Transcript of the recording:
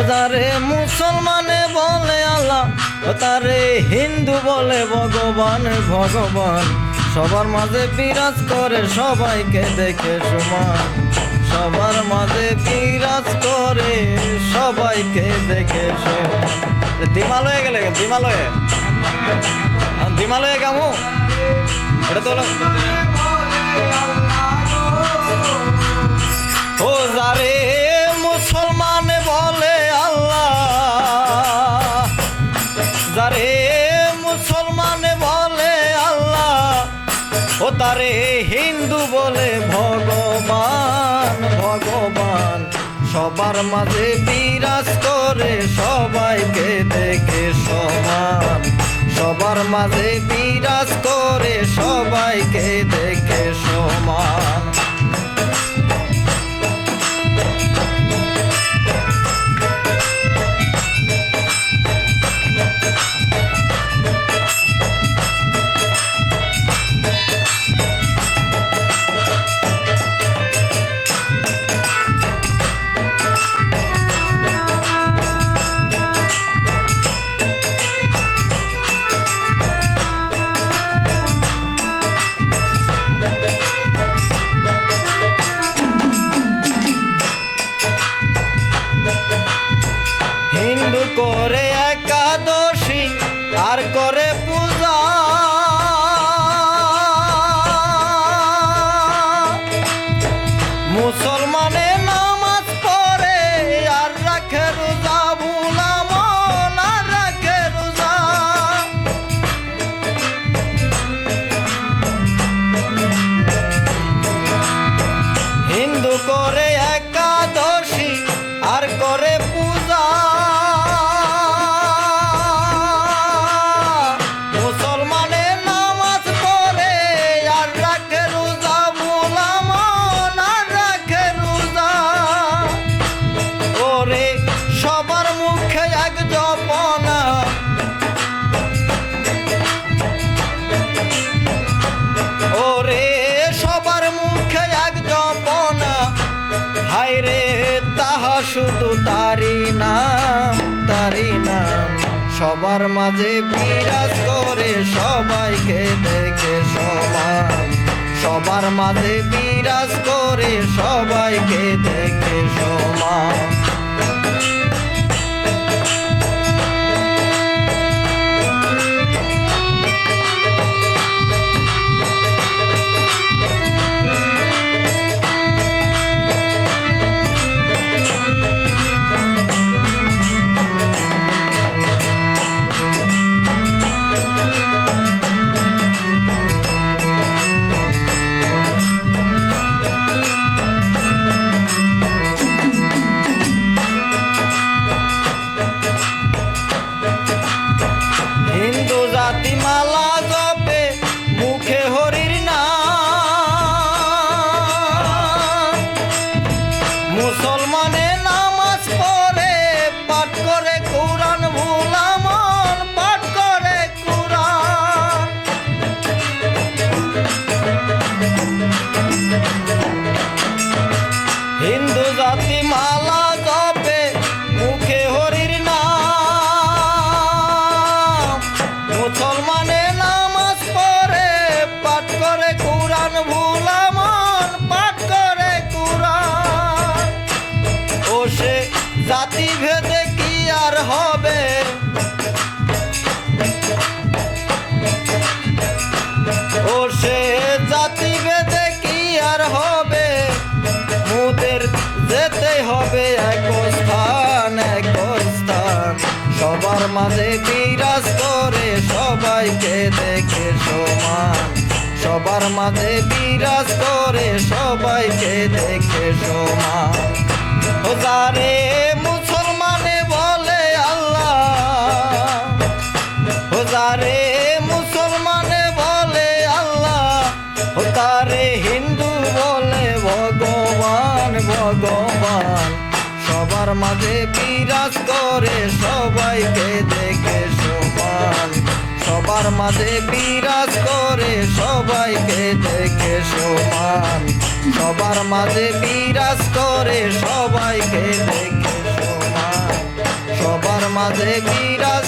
তারে মুসলমানে বলে আল্লাহ, তারে হিন্দু বলে ভগবান। ভগবান সবার মাঝে বিরাজ করে, সবাইকে দেখে সমান। সবার মাঝে বিরাজ করে, সবাইকে দেখে সমান। দিমালয়ে গেলে দিমালয়ে গামু এটা তো ও যারে মুসলমান বলে আল্লাহ, যারে মুসলমান বলে আল্লাহ, ও তারে হিন্দু বলে ভগবান। ভগবান সবার মাঝে বিরাজ করে, সবাইকে দেখে সমান। সবার মাঝে বিরাজ করে, সবাইকে দেখে সমান। হিন্দু করে একাদশী আর করে পূজা, মুসলমানে নামাজ পড়ে আর রাখে রোজা। ভুলামন আর রাখে রোজা। হিন্দু করে একাদশী আর করে পূজা, মুসলমানে নামাজ পড়ে আর রাখে রোজা। ভুলামন আর রাখে রোজা। ওরে সবার মুখে এক জপনা, ওরে সবার মুখে এক জপনা। হায়রে তাহা শুধু তারি নাম, তারি নাম। সবার মাঝে বিরাজ করে, সবাইকে দেখে সমান। সবার মাঝে বিরাজ করে, সবাইকে দেখে সমান। হিন্দু জাতি মালা জপে, মুখে হরির নাম। মুসলমানে নামাজ পড়ে, পাঠ করে কুরআন। ভুলামন পাঠ করে কুরআন। হিন্দু জাতি মালা জপে, মুখে হরির নাম। মুসলমানে নামাজ পড়ে, পাঠ করে কুরআন। ভুলামন পাঠ করে কুরআন। ও সে জাতি ভেদে কি আর হবে, ও সে জাতি ভেদে কি আর হবে। মুদের যেতে হবে এক স্থান, এক স্থান। সবার মাঝে বিরাজ করে, সবাইকে দেখে সমান। সবার মাঝে বিরাজ করে, সবাইকে দেখে সমান। ও যারে মুসলমানে বলে আল্লাহ, ও যারে মুসলমানে বলে আল্লাহ, ও তারে হিন্দু বলে ভগবান। ভগবান সবার মাঝে বিরাজ করে, সবাইকে দেখে সমান। সবার মাঝে বিরাজ করে, সবাইকে দেখে সমান। সবার মাঝে বিরাজ করে, সবাইকে দেখে সমান। মাঝে বিরাজ